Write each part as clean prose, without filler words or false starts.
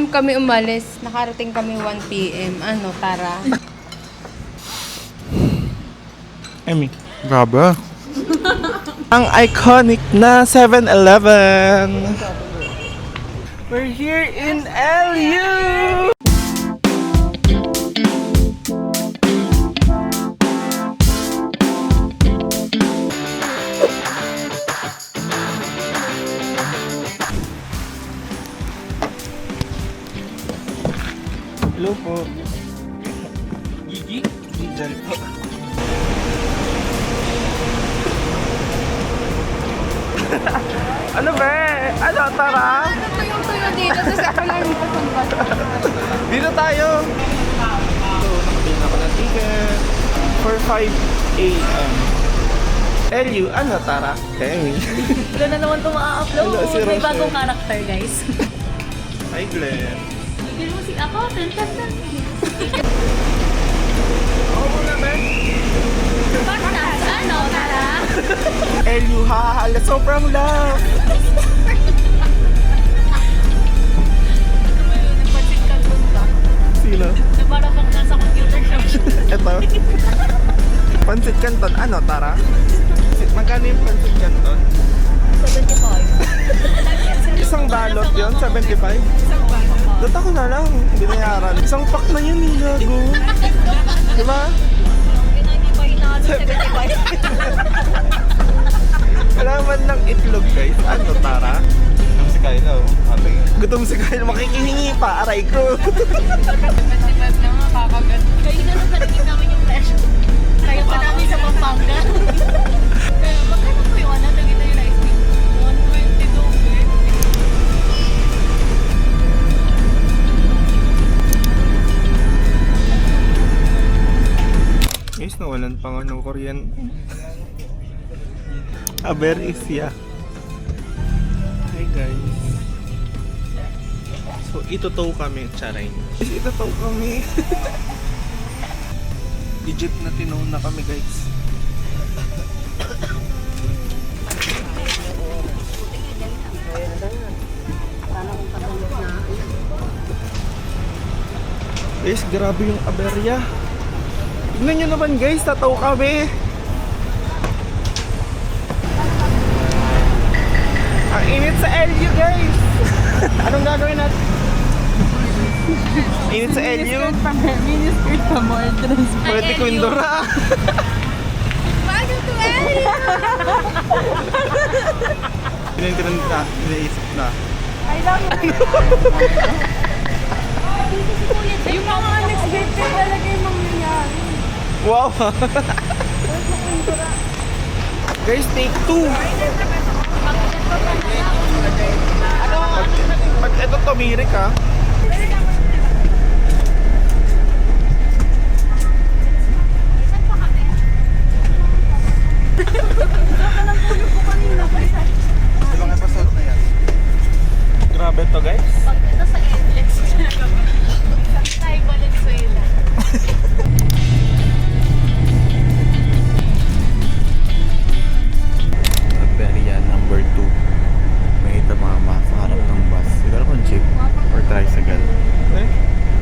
p.m. kami umalis. Nakarating kami 1 p.m. Ano, Tara? Emi. Grabe. Ang iconic na 7-Eleven. We're here in LU! Hello po. Gigi? Gijan po. Ano ba? Ano, tara? Ano to yung tuyo dito? Tapos ako lang dito sa bus. Dito tayo. So, nakabili ako ng ticket for 5 a.m. LU, ano, tara? Emi. Wala na naman ito ma-upload. Hello, si May Rochelle. bagong character, guys. Hi, Glenn. Bigyan mo si ako. Tan. Ako muna, Ben. Partners, ano, Tara? LU, hahala, sobrang love. Nagpansin ka doon ba? Sino? Na parang bang nasa computer shop. Ito. Pansit Canton, ano, tara? Magkano yung Pansit Canton? 75. Isang balot yun, 75? Dot ako na lang, binayaran. Isang pack na yun, gago. Diba? Hindi pa hinahan 75. Wala man lang itlog, guys. Ano, tara? Gutom si Kyla, oh. Gutom si Kyla, makikihingi pa, aray ko. Matibad na nga, kakagat. Kayo na lang sarili namin yung presyo. Kaya pa namin sa Pampanga. Kaya magkano po yung ano? Nagita yung ice cream. 120 daw, eh. Guys, nawalan pa nga ng kuryente. Aber is ya. Hi guys. So, itutow kami, charay. Guys, itutow kami. Legit na tinaw na kami, guys. Guys, grabe yung aberya. Tignan nyo naman guys, tataw kami. Ang init sa LU guys. Anong gagawin natin? Init sa LU. Miniskirt pa mo, entrance. Pwede ko indura. Bago to Pinantinan na, iniisip na. I love you. Yung mga unexpected talaga yung mangyayari. Wow. Guys, take 2. Pag ito tumirik ha. Ilang episode na yan? Grabe to guys. Pag ito sa Netflix, tayo Valenzuela. Adveria number 2. May tamama sa harap ng bus. Siguro kung jeep or tricycle.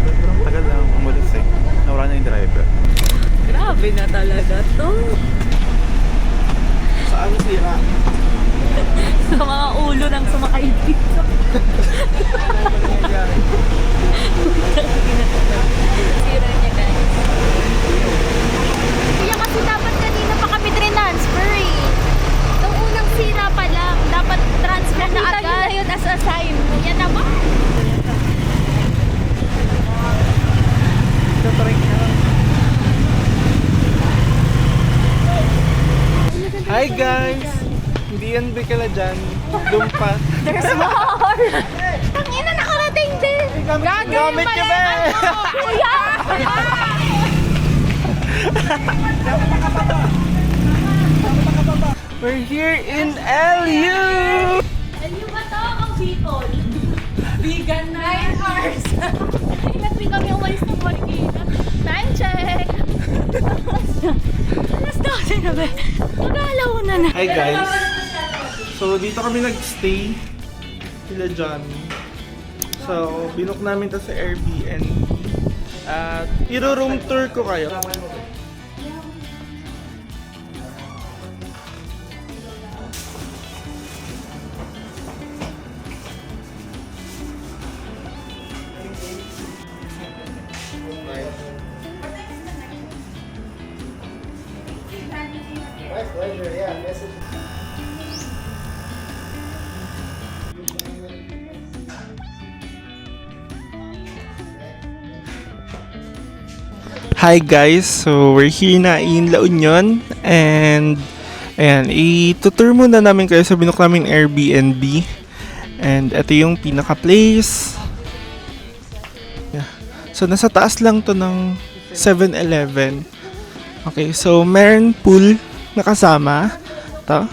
Sobrang tagal lang umalis eh. Nawala na yung driver. Grabe na talaga to. Saan sira? Sa mga ulo ng sumakay dito. Sira niya, guys. Kaya kasi dapat kanina pa kami transfer eh. Nung unang sira pa lang, dapat transfer na agad. Nakita yun as a sign. Yan naman. Hi guys! Hindi yan bikala dyan. Doon pa. There's more! Tangina, nakarating din! Gamit niyo ba? Kuya! We're here in LU! Ano ba to? Ang people. Vegan 9 hours. Ilan din kami umalis ng Marikina. Time check! Alas 12 na ba? Mag-aalaw na na. Hi guys! So dito kami nag-stay. Sila Johnny. So, binook namin to sa Airbnb. At iro-room tour ko kayo. Hi guys, so we're here na in La Union and ayan, itutour muna namin kayo sa binook namin Airbnb and ito yung pinaka-place. Yeah. So nasa taas lang to ng 7-Eleven. Okay, so meron pool na kasama. To.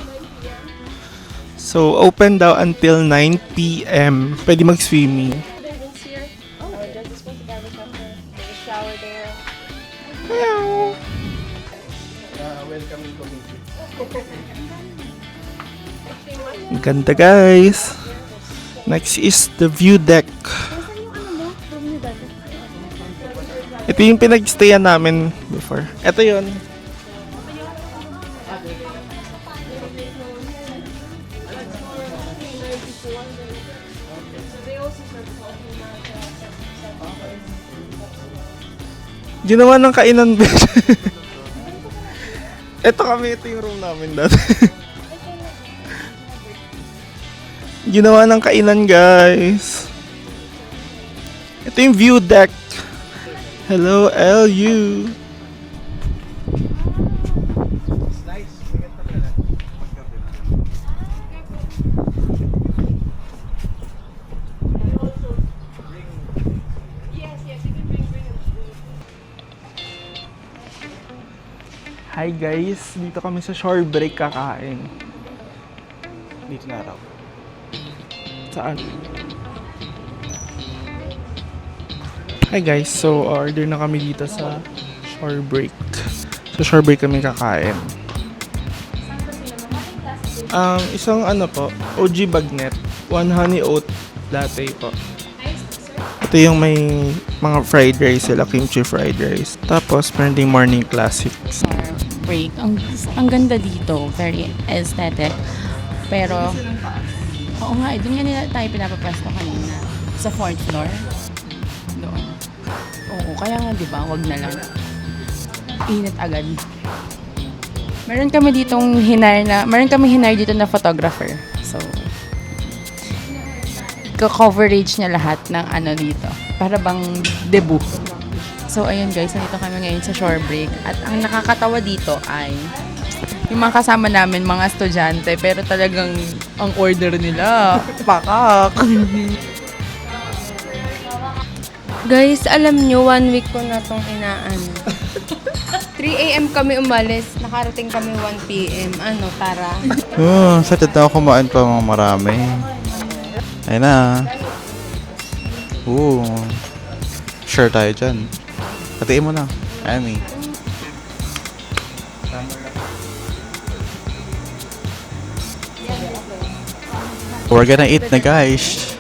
So open daw until 9 p.m. Pwede mag-swimming. Hello. Welcome committee. Ganda guys. Next is the view deck. Ito yung pinag-stayan namin before. Ito yun. Ginawa ng kainan. Ito yung room namin dati. Ginawa ng kainan guys. Ito yung view deck. Hello LU. Hi guys, dito kami sa shore break kakain. Dito na raw. Saan? Hi guys, so order na kami dito sa shore break. Sa shore break kami kakain. Isang ano po, OG bagnet, 1 honey oat latte po. Ito yung may mga fried rice sila, kimchi fried rice. Tapos meron ding morning classics. Break. Ang ganda dito. Very aesthetic. Pero, oo nga, doon nga nila tayo pinapapresto kanina. Sa 4th floor. Doon. Oo, kaya nga diba, wag na lang. Init agad. Meron kami hinire dito na photographer. So, coverage niya lahat ng ano dito. Para bang debut. So, ayun guys, nandito kami ngayon sa shore break. At ang nakakatawa dito ay yung mga kasama namin, mga estudyante, pero talagang ang order nila, pakak. Guys, alam nyo, 1 week ko na itong inaano. 3 a.m. kami umalis, nakarating kami 1 p.m. Ano, tara. Excited na ako kumain pa mga marami. Ayun na. Sure tayo dyan. Hatiin mo na. Amy. We're gonna eat na guys.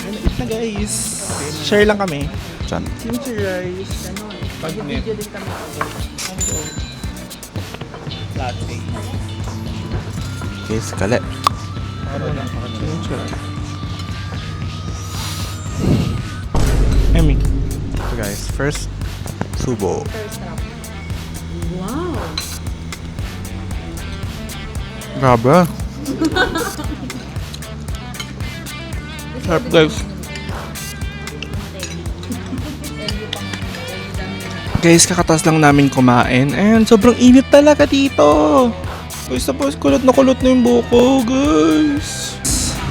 Eat na guys. Share lang kami. Diyan. Kimchi rice. Bagnet. Latte. Okay, skale. Kimchi rice. Amy. So guys, first subo. Wow. Grabe. Sarap guys. Guys, kakatas lang namin kumain and sobrang init talaga dito. Guys, tapos kulot na yung buko, guys.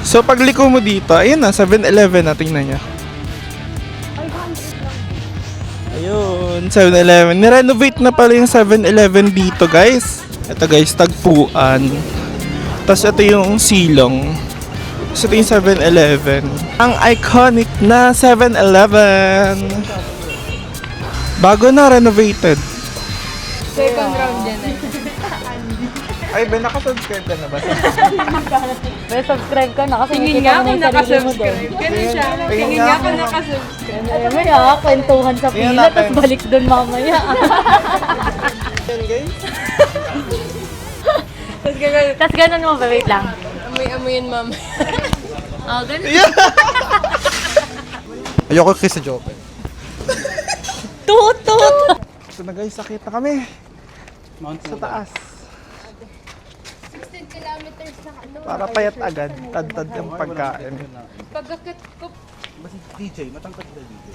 So, pagliko mo dito, ayun na, 7-Eleven na, tingnan niya. Ayun, 7-Eleven. Nirenovate na pala yung 7-Eleven dito, guys. Ito guys, tagpuan. Tapos ito yung silong. Tapos ito yung 7-Eleven. Ang iconic na 7-Eleven. Bago na, renovated. Second round dyan eh. Ay, Ben, nakasubscribe ka na ba? May subscribe ka na kasi Tingin nga ako nakasubscribe. Ganun siya. Tingin nga ako nakasubscribe. May kwentuhan sa Tingnan pila, natin. tapos balik doon mamaya. Yan, guys. Tapos ganun mo, wait lang. Amoy-amoyin mama. Oh, ganun. Ayoko kiss sa joke. Tutut! Ito na guys, sakit na kami. Sa taas. 16 kilometers na ano. Para payat agad. Tad-tad yung pagkain. Pagkakit ko, DJ, matangkad na DJ.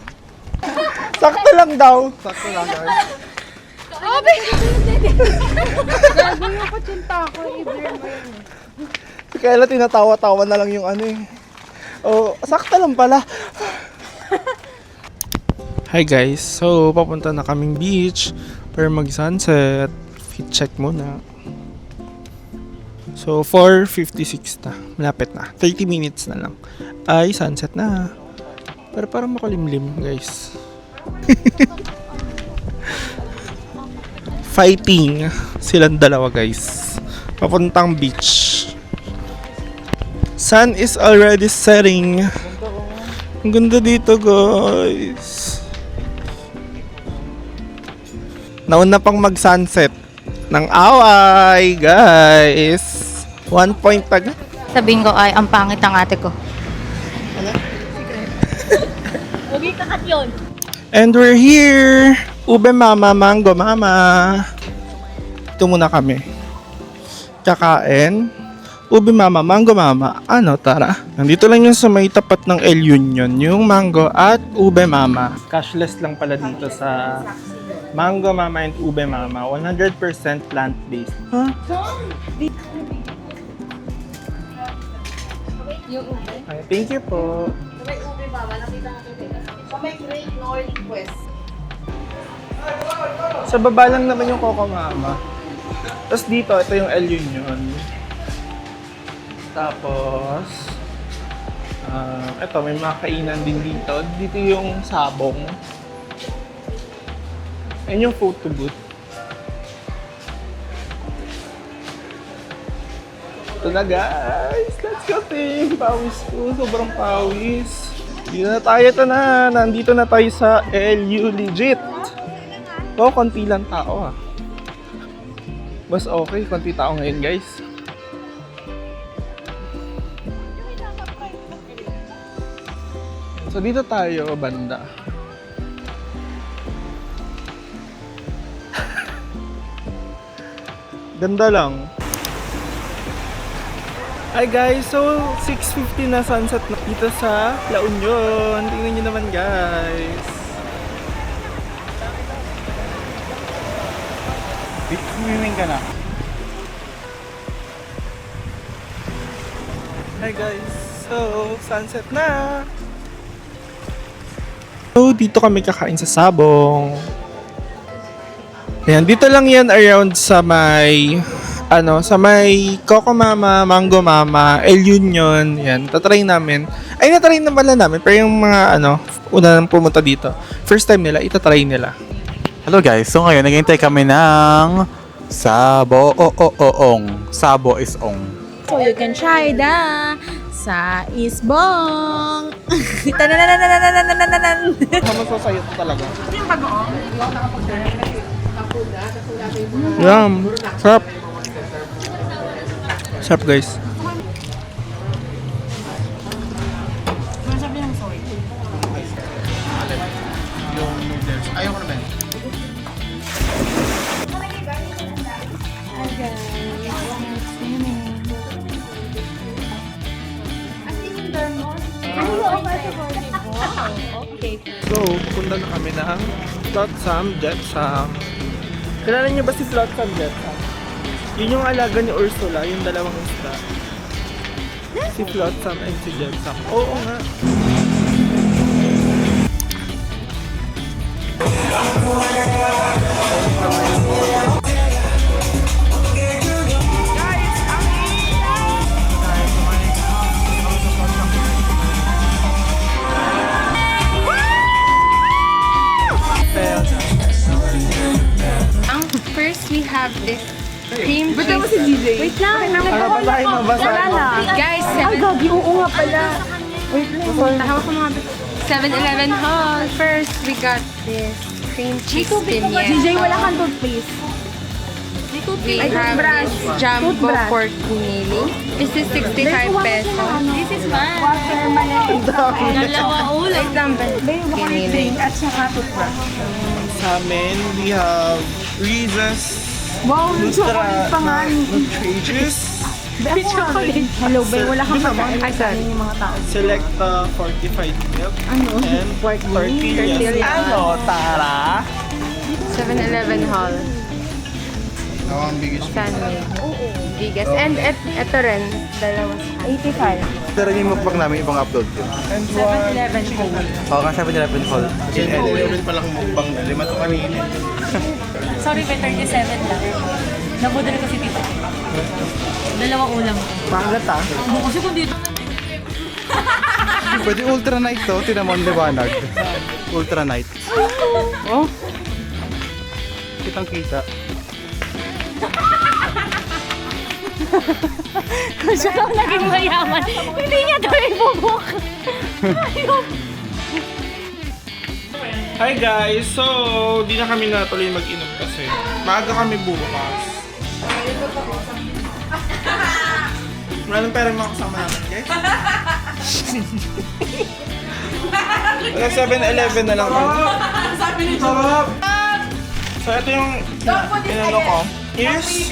Sakto lang daw. Sakto lang guys. gagawin ako tsinta ko. I-blur mo yun. Kaya lang tinatawa-tawa na lang yung ano eh. Oh, sakto lang pala. Hi guys, so papunta na kaming beach para mag-sunset. Fit check muna. So 4:56 na, malapit na. 30 minutes na lang. Ay, sunset na. Pero parang makulimlim guys. Fighting silang dalawa guys. Papuntang beach. Sun is already setting. Ang ganda dito guys. Nauna pang mag-sunset ng away, guys. 1 point agad. Sabihin ko ay, ang pangit ng ate ko. Huwag kakat yun. And we're here. Ube mama, mango mama. Ito muna kami. Kakain. Ube mama, mango mama. Ano, tara. Nandito lang yung sa may tapat ng El Union. Yung mango at ube mama. Cashless lang pala dito sa Mango Mama and Ube Mama, 100% plant-based. Huh? Yung ube. Ay, thank you po. May ube mama, nakita ko ito. Sa may Great Northern Quest. Sa baba lang naman yung Coco Mama. Tapos dito, ito yung El Union. Tapos, ito, may mga kainan din dito. Dito yung Sabong. Ayun yung photo booth. Ito na guys! Let's go team! Pawis ko. Sobrang pawis. Dito na tayo. Ito na. Nandito na tayo sa LU Legit. Oh, konti lang tao ah. Mas okay. Konti tao ngayon guys. So dito tayo banda. Ganda lang. Hi guys, so 6:50 na sunset na dito sa La Union. Tingnan nyo naman guys. Swimming ka na. Hi guys, so sunset na. So dito kami kakain sa Sabong. Ayan, dito lang yan around sa may sa may Coco Mama, Mango Mama, El Union. Yan, tatry namin. Ay, natry na pala namin. Pero yung mga una nang pumunta dito. First time nila, itatry nila. Hello guys, so ngayon naghihintay kami ng Sabo-o-o-ong. Sabo is ong. So you can try the sa Isbong. Tananananananananan. Masasayo ito talaga. Yum. Sarap. Sarap guys. Ayoko naman. So, punta na kami ng Flotsam Jetsam. Kilala niyo ba si Flotsam Jetsam? Yun yung alaga ni Ursula, yung dalawang isda. Si Flotsam and si Jetsam. Oo nga. First, we have this Cream cheese. Wait lang. Para pa tayo mabasa. Guys, oo nga pala. Wait lang. Tahawa ko mga 7-Eleven haul. First, we got this cream cheese piniento. DJ, wala kang toothpaste. We have this jumbo pork pinili. This is 65 pesos. This is mine. Dalawa ulo. Wait lang ba? Pinili. Sa amin, we have Reese's Wow, chocolate pa nga. Nutritious Chocolate. Hello, babe. Wala kang pagkain. Ay, sorry. Yung mga tao. Selecta fortified milk and tortillas. Tortillas. Ano, Tara? 7-Eleven haul. Sandwich. Bigas. And ito rin. Dalawa sa 85. Pero yung mukbang namin, ibang upload yun. And one 7-Eleven haul. Oo, nga 7-Eleven Hall. In LA. palang mukbang na. 5 to kanina. Sorry, may 37 lang. Nabudol ko si Tito. Dalawang ulam. Pangat ah. Kasi kung dito Pwede ultra night to, tinamon liwanag. Ultra night. Oh. Kitang kita. kung siya daw naging mayaman, hindi niya daw ibubuk. Hi guys! So, di na kami natuloy mag-inom kasi maaga kami bukas. Wala nang pera yung mga kasama namin, guys. Wala 7-Eleven na lang kami. Sarap! So, ito yung inano ko. Is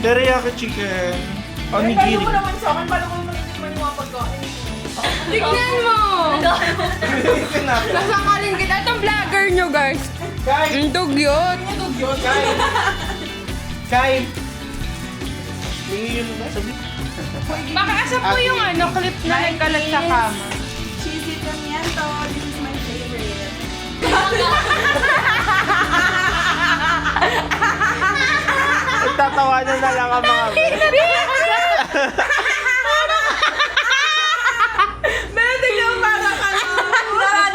teriyaki chicken. Onigiri. Tignan mo! Nasakalin kita. Itong vlogger nyo, guys. Ang dugyot. Kain! Baka asa po yung clip na nagkalat sa kama. Tatawanan na lang ang mga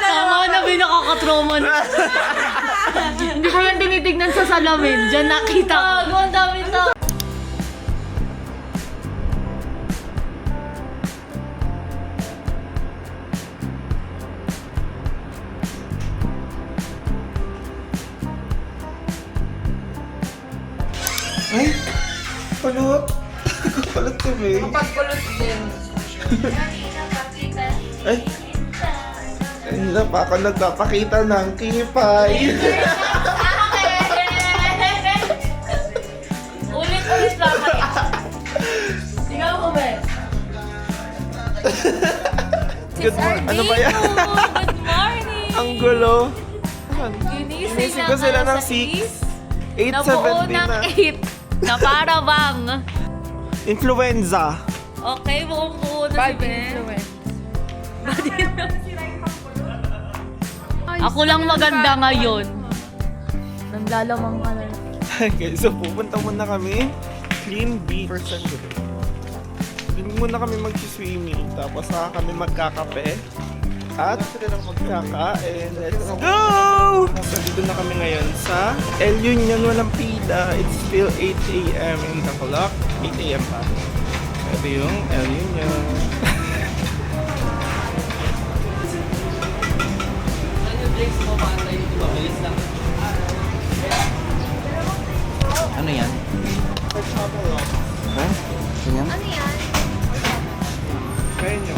Tama na binakakatrauma na. Hindi ko yan tinitignan sa salamin. Diyan nakita ko. Ang dami to. Ay! Palot! Palot kami. Pagkulot din. Ay! Kanina pa ako nagpapakita ng kipay. Ulit-ulit lang kayo. Tingnan mo ba? Good morning. Ano ba yan? Good morning. Ang gulo. Ginising ko sila ng 6. Nabuo 8:70 ng na. 8. Na para bang. Influenza. Okay, buong buo na si Ben. Ako lang maganda ngayon. Naglalamang ka na. Okay, so pupunta muna kami. Clean beach. Hindi muna kami mag-swimming. Tapos saka kami magkakape. At magkakain. Let's go! So dito na kami ngayon sa El Union. Walang pila. It's still 8 a.m. in the clock. 8 a.m. pa. Ito yung El Union. Ano yan? Ha? Ganyan? Ano yan? Kaya nyo.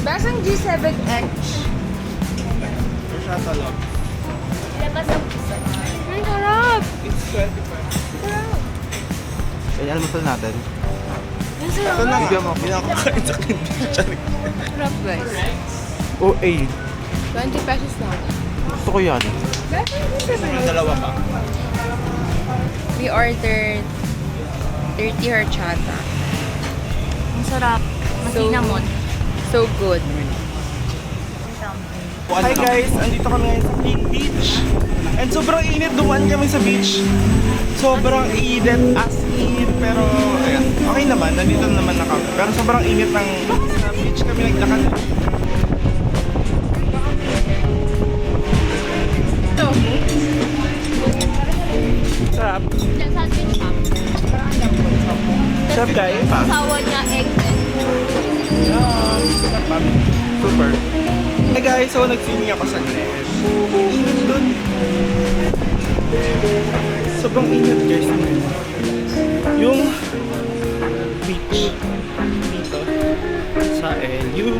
Basang G7X. Or shuttle up. Ang sarap! It's 25. Kaya almusal natin. Ito na nga. Pinakakain sa candy. Sarap, guys. OA. 20 pesos lang. Gusto ko yan. May dalawa pa. We ordered 30 horchata. Ang sarap. Masinamon. So good. Hi guys! Andito kami ngayon sa Big Beach. And sobrang init. Dumaan kami sa beach. Sobrang init as in. Pero ayan, okay naman. Nandito naman na kami. Pero sobrang init ng sa beach kami naglakad. Ito. Sarap. Sandwich pa. Sarap guys. Asawa niya, egg and Super. Hey guys, so nag-swimming ako sa Glen. Init dun. Sobrang init guys. Yung beach dito sa LU.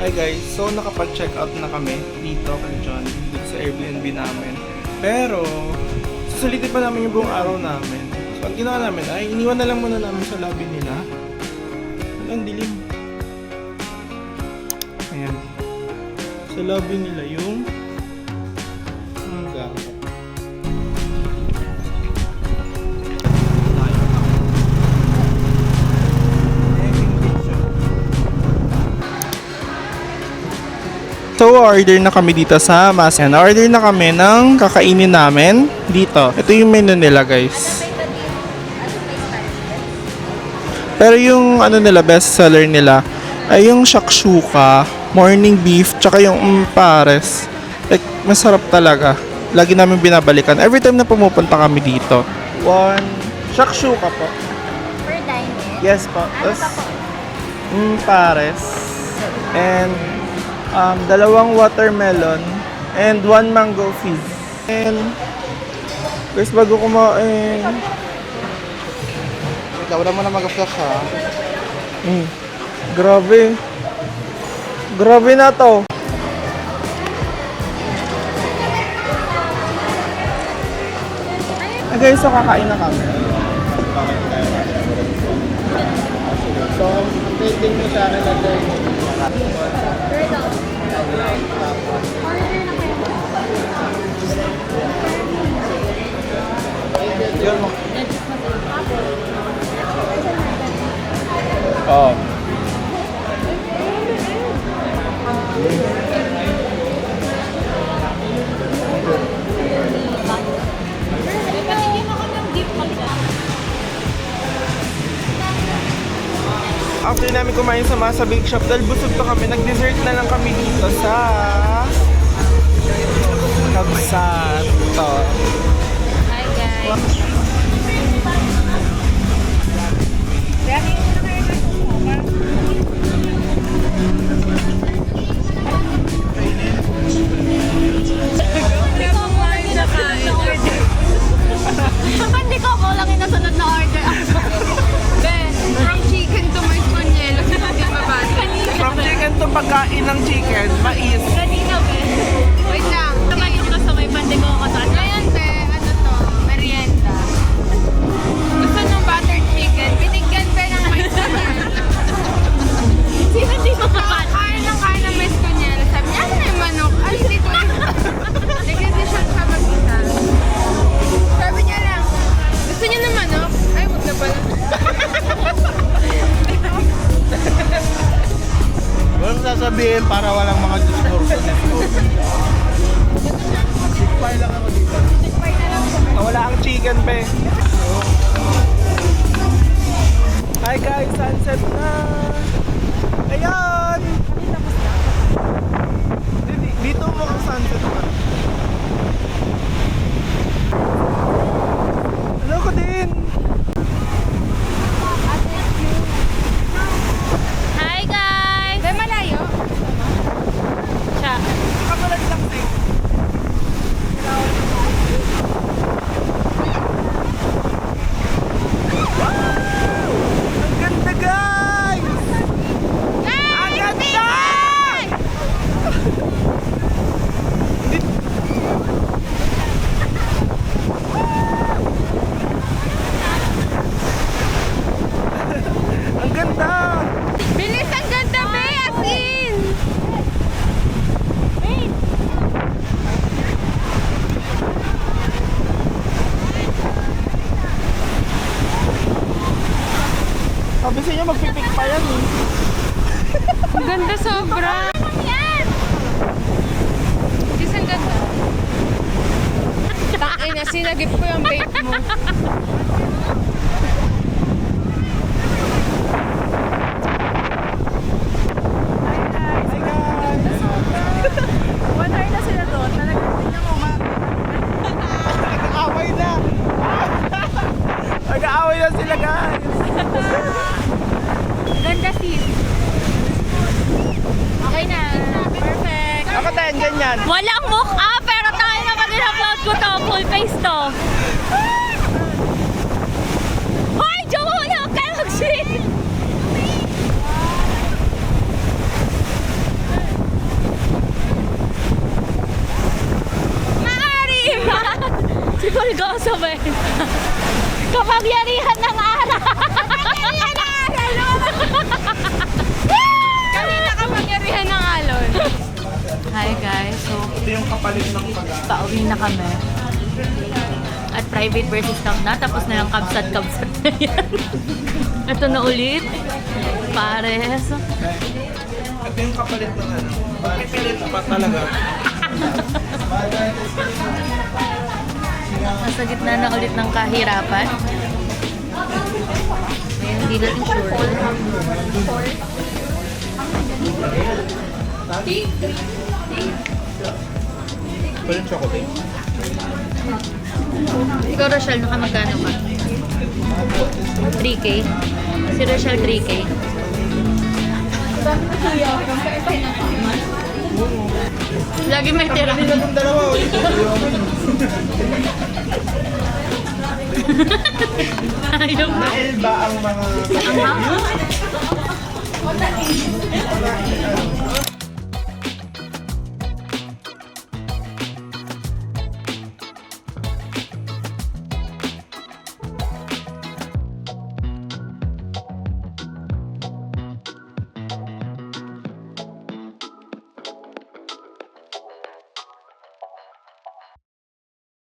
Hi guys, so nakapag-check out na kami dito kay John, dito sa Airbnb namin. Pero, susulitin pa namin yung buong araw namin. So, ang ginawa namin ay iniwan na lang muna namin sa lobby nila. Ang dilim. Ayan. Sa lobby nila yung gamit. So, order na kami dito sa Masen. Order na kami ng kakainin namin dito. Ito yung menu nila, guys. Pero yung ano nila, best seller nila ay yung shakshuka, morning beef, tsaka yung pares. Like, masarap talaga. Lagi namin binabalikan. Every time na pumupunta kami dito. One shakshuka po. per dine-in. Yes po. Ano pa po? Pares. And dalawang watermelon and one mango fizz. And guys, bago kumain, wala mo na mag-flash ha. Grabe. Grabe na to. Guys, so kakain na kami. So, updating mo sa akin natin. Yun mo. Oh. Patigyan ako ng deep magda. After namin kumain sa Masa Bake Shop, dahil busog pa kami, nag-dessert na lang kami dito sa Kabsato. Hi guys. Hindi ko ako lang yung nasunod na order. From chicken to mais pañuelo. Hindi mabati. From chicken to pagkain ng chicken, mais. Kanina, be. Wait lang. Tumatok ka sa may pande ko kasas. Ngayon, te, ano to? Merienda. Gusto nung buttered chicken. Binigyan pa ng mais pañuelo. Sino di makapal? Kain ng mais pañuelo. Sabi niya, ano na yung manok? Ay, hindi ko. Nag-decision siya mag-isa. Sabi niya lang, gusto niya ng manok? Ay, wag na pala. Walang sasabihin para walang mga distortion. Chick-fil lang ako dito. Wala ang chicken, pe. Hi guys, sunset na. Ayan! Dito mo ang sunset na. Hello ko din! Hi guys! Ay, malayo. Siya. Kakalag lang din. Ang ganda guys! Ang ganda! Ang ganda! Bilis, ang ganda, be! As in! Sabi sa inyo magpipik pa yan eh. Ang ganda sobra. Sis, ang ganda. Takina, sinagip ko yung vape mo. One hour na sila doon. Talagang tingnan mo, Nag-aaway na! Nag-aaway na sila guys! Ganda sis. Okay na. perfect. Ako din, ganyan. Walang mukha, pero tayo naman in-upload ko to. Full face to. Hoy, Joel! Huwag kayo mag-shit! Maaari ba? Si Pulgoso ba? Kapangyarihan ng araw! Kapangyarihan ng araw! Kanina kapangyarihan ng alon. Hi guys, so Ito yung kapalit ng pag-aaral. pauwi na kami. At private versus camp na, tapos na yung kabsat-kabsat na yan. Ito na ulit. Pares. Ito yung kapalit ng ano. Pipilit pa talaga. Nasa gitna na ulit ng kahirapan. Ngayon, hindi natin sure. Ito yung chocolate. Ikaw, Rochelle, nakamagkano ka? 3K? Si Rochelle, 3K? Lagi may tira. Itong dalawa, oh. Ayaw ba? Dahil ba ang mga...